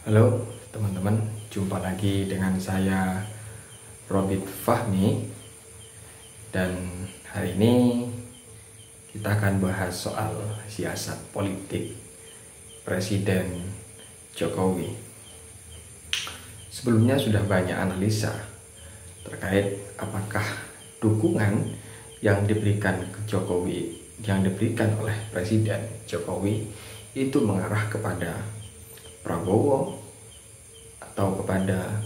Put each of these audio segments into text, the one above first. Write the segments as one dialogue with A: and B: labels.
A: Halo teman-teman, jumpa lagi dengan saya Robit Fahmi. Dan hari ini kita akan bahas soal siasat politik Presiden Jokowi. Sebelumnya sudah banyak analisa terkait apakah dukungan yang diberikan ke Jokowi, yang diberikan oleh Presiden Jokowi itu mengarah kepada Prabowo atau kepada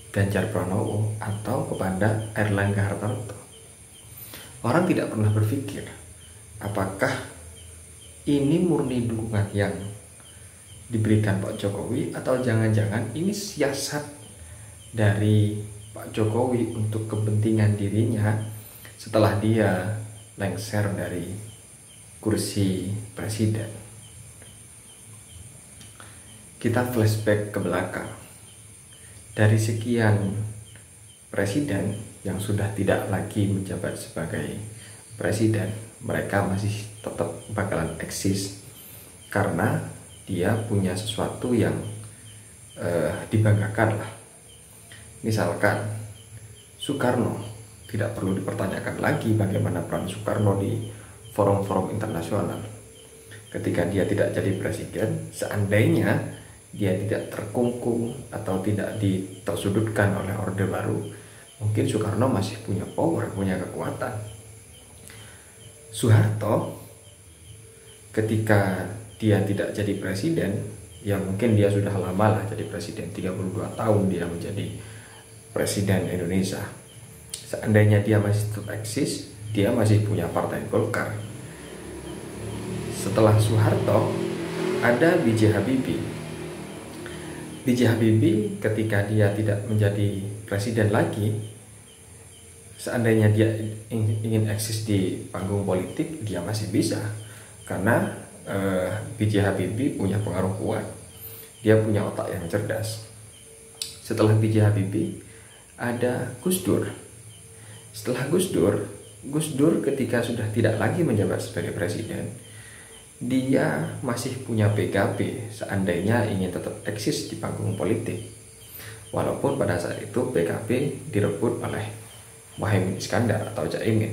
A: Ganjar Pranowo atau kepada Airlangga Hartarto. Orang tidak pernah berpikir apakah ini murni dukungan yang diberikan Pak Jokowi atau jangan-jangan ini siasat dari Pak Jokowi untuk kepentingan dirinya setelah dia lengser dari kursi presiden. Kita flashback ke belakang. Dari sekian presiden yang sudah tidak lagi menjabat sebagai presiden, mereka masih tetap bakalan eksis karena dia punya sesuatu yang dibanggakan lah. Misalkan Soekarno, tidak perlu dipertanyakan lagi bagaimana peran Soekarno di forum-forum internasional. Ketika dia tidak jadi presiden, seandainya dia tidak terkungkung atau tidak tersudutkan oleh Orde Baru, mungkin Soekarno masih punya power, punya kekuatan. Soeharto, ketika dia tidak jadi presiden, ya mungkin dia sudah lama lah jadi presiden, 32 tahun dia menjadi presiden Indonesia. Seandainya dia masih tetap eksis, dia masih punya partai Golkar. Setelah Soeharto, ada B.J. Habibie. B.J. Habibie ketika dia tidak menjadi presiden lagi, seandainya dia ingin eksis di panggung politik, dia masih bisa. Karena B.J. Habibie punya pengaruh kuat, dia punya otak yang cerdas. Setelah B.J. Habibie, ada Gus Dur. Setelah Gus Dur ketika sudah tidak lagi menjabat sebagai presiden, dia masih punya PKB seandainya ingin tetap eksis di panggung politik. Walaupun pada saat itu PKB direbut oleh Muhaimin Iskandar atau Caimin.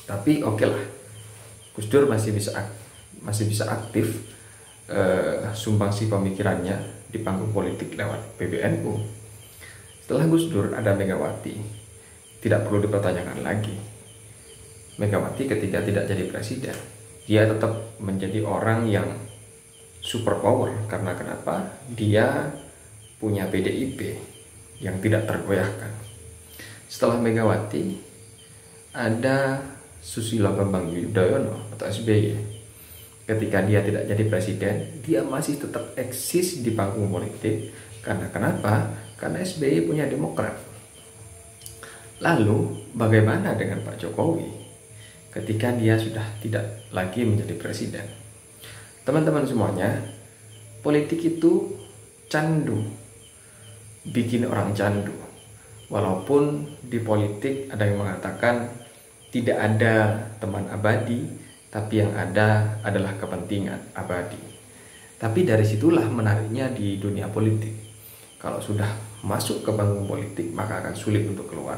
A: Tapi oke lah, Gus Dur masih bisa aktif sumbangsi pemikirannya di panggung politik lewat PBNU. Setelah Gus Dur ada Megawati. Tidak perlu dipertanyakan lagi. Megawati ketika tidak jadi presiden, dia tetap menjadi orang yang super power. Karena kenapa? Dia punya PDIP yang tidak tergoyahkan. Setelah Megawati, ada Susilo Bambang Yudhoyono atau SBY. Ketika dia tidak jadi presiden, dia masih tetap eksis di panggung politik. Karena kenapa? Karena SBY punya Demokrat. Lalu bagaimana dengan Pak Jokowi ketika dia sudah tidak lagi menjadi presiden? Teman-teman semuanya, politik itu candu, bikin orang candu. Walaupun di politik ada yang mengatakan tidak ada teman abadi, tapi yang ada adalah kepentingan abadi. Tapi dari situlah menariknya di dunia politik. Kalau sudah masuk ke panggung politik, maka akan sulit untuk keluar.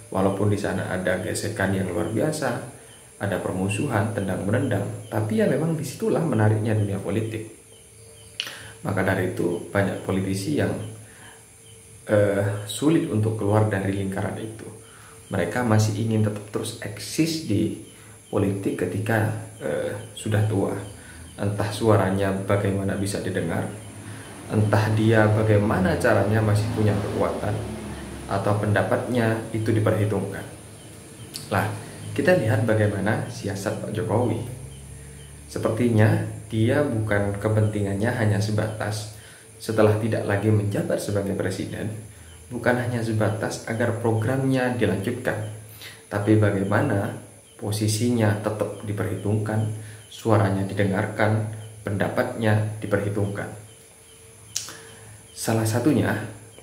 A: Walaupun di sana ada gesekan yang luar biasa, ada permusuhan, tendang-menendang, tapi ya memang disitulah menariknya dunia politik. Maka dari itu banyak politisi yang sulit untuk keluar dari lingkaran itu. Mereka masih ingin tetap terus eksis di politik ketika sudah tua. Entah suaranya bagaimana bisa didengar, entah dia bagaimana caranya masih punya kekuatan, atau pendapatnya itu diperhitungkan. Lah, kita lihat bagaimana siasat Pak Jokowi. Sepertinya dia bukan kepentingannya hanya sebatas setelah tidak lagi menjabat sebagai presiden, bukan hanya sebatas agar programnya dilanjutkan, tapi bagaimana posisinya tetap diperhitungkan, suaranya didengarkan, pendapatnya diperhitungkan. Salah satunya,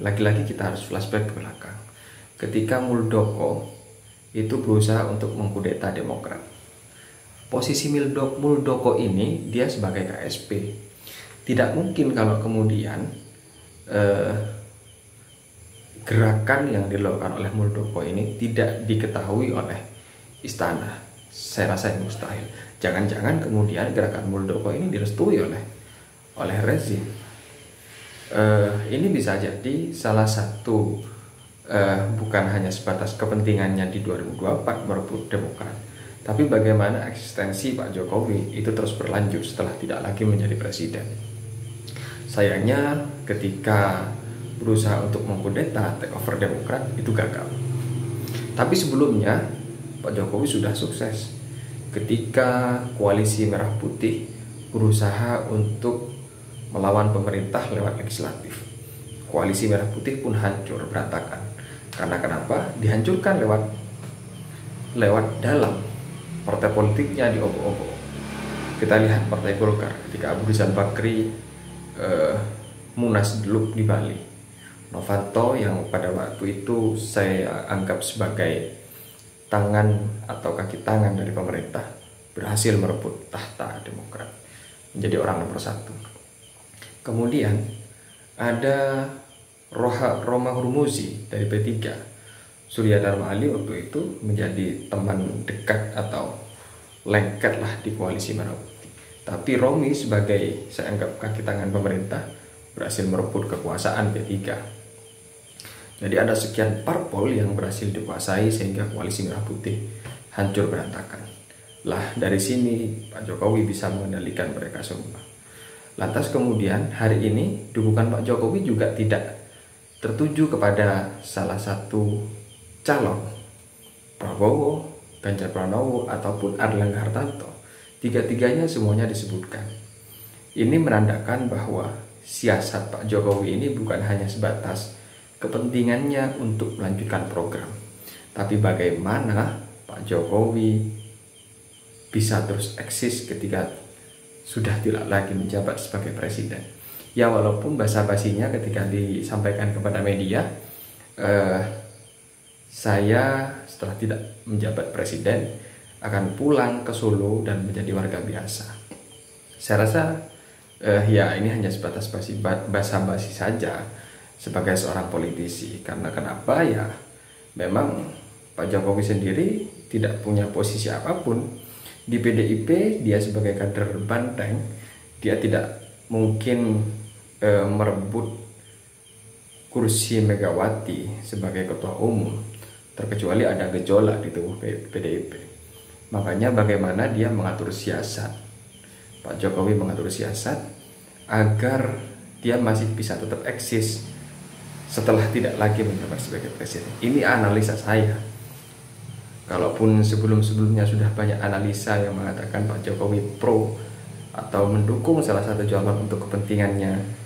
A: lagi-lagi kita harus flashback ke belakang. Ketika Muldoko itu berusaha untuk mengkudeta Demokrat. Posisi Muldoko ini dia sebagai KSP. Tidak mungkin kalau kemudian gerakan yang dilakukan oleh Muldoko ini tidak diketahui oleh istana. Saya rasa ini mustahil. Jangan-jangan kemudian gerakan Muldoko ini direstui oleh rezim. Ini bisa jadi salah satu bukan hanya sebatas kepentingannya di 2024 merebut Demokrat, tapi bagaimana eksistensi Pak Jokowi itu terus berlanjut setelah tidak lagi menjadi presiden. Sayangnya ketika berusaha untuk mengkudeta take over Demokrat itu gagal. Tapi sebelumnya Pak Jokowi sudah sukses ketika koalisi Merah Putih berusaha untuk melawan pemerintah lewat legislatif. Koalisi Merah Putih pun hancur berantakan. Karena kenapa? Dihancurkan lewat dalam. Partai politiknya diobok-obok. Kita lihat Partai Golkar ketika Abu Rizal Bakri munaslup di Bali. Novanto yang pada waktu itu saya anggap sebagai tangan atau kaki tangan dari pemerintah berhasil merebut tahta Demokrat, menjadi orang nomor 1. Kemudian ada Roma Hurmuzi dari P3. Surya Dharma Ali waktu itu menjadi teman dekat atau lengket lah di koalisi Merah Putih. Tapi Romi sebagai saya anggap kaki tangan pemerintah berhasil merebut kekuasaan P3. Jadi ada sekian parpol yang berhasil dikuasai sehingga koalisi Merah Putih hancur berantakan. Lah dari sini Pak Jokowi bisa mengendalikan mereka semua. Lantas kemudian hari ini dukungan Pak Jokowi juga tidak tertuju kepada salah satu calon, Prabowo, Ganjar Pranowo ataupun Erlangga Hartarto. Tiga-tiganya semuanya disebutkan. Ini menandakan bahwa siasat Pak Jokowi ini bukan hanya sebatas kepentingannya untuk melanjutkan program, tapi bagaimana Pak Jokowi bisa terus eksis ketika sudah tidak lagi menjabat sebagai presiden. Ya walaupun basa-basinya ketika disampaikan kepada media, saya setelah tidak menjabat presiden akan pulang ke Solo dan menjadi warga biasa. Saya rasa ya ini hanya sebatas basa-basi saja sebagai seorang politisi. Karena kenapa ya memang Pak Jokowi sendiri tidak punya posisi apapun di PDIP. Dia sebagai kader banteng, dia tidak mungkin merebut kursi Megawati sebagai ketua umum, terkecuali ada gejolak di tubuh PDIP. Makanya bagaimana dia mengatur siasat, Pak Jokowi mengatur siasat agar dia masih bisa tetap eksis setelah tidak lagi menjabat sebagai presiden. Ini analisa saya. Kalaupun sebelum-sebelumnya sudah banyak analisa yang mengatakan Pak Jokowi pro atau mendukung salah satu calon untuk kepentingannya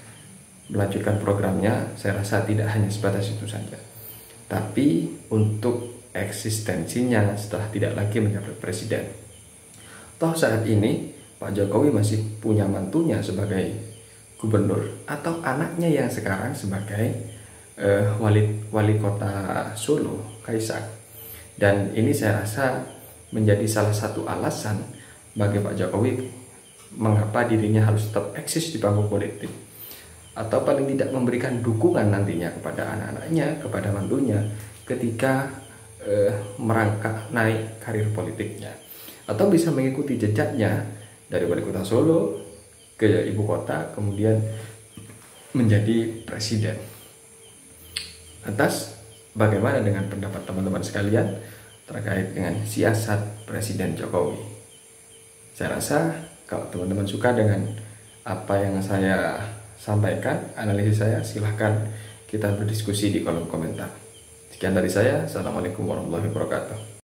A: melanjutkan programnya, saya rasa tidak hanya sebatas itu saja. Tapi untuk eksistensinya setelah tidak lagi menjabat presiden. Toh saat ini Pak Jokowi masih punya mantunya sebagai gubernur atau anaknya yang sekarang sebagai wali kota Solo, Kaisang. Dan ini saya rasa menjadi salah satu alasan bagi Pak Jokowi mengapa dirinya harus tetap eksis di panggung politik, atau paling tidak memberikan dukungan nantinya kepada anak-anaknya, kepada mantunya ketika merangkak naik karir politiknya, atau bisa mengikuti jejaknya dari wali kota Solo ke ibu kota kemudian menjadi presiden. Lantas bagaimana dengan pendapat teman-teman sekalian terkait dengan siasat Presiden Jokowi? Saya rasa kalau teman-teman suka dengan apa yang saya sampaikan, analisis saya, silahkan kita berdiskusi di kolom komentar. Sekian dari saya. Assalamualaikum warahmatullahi wabarakatuh.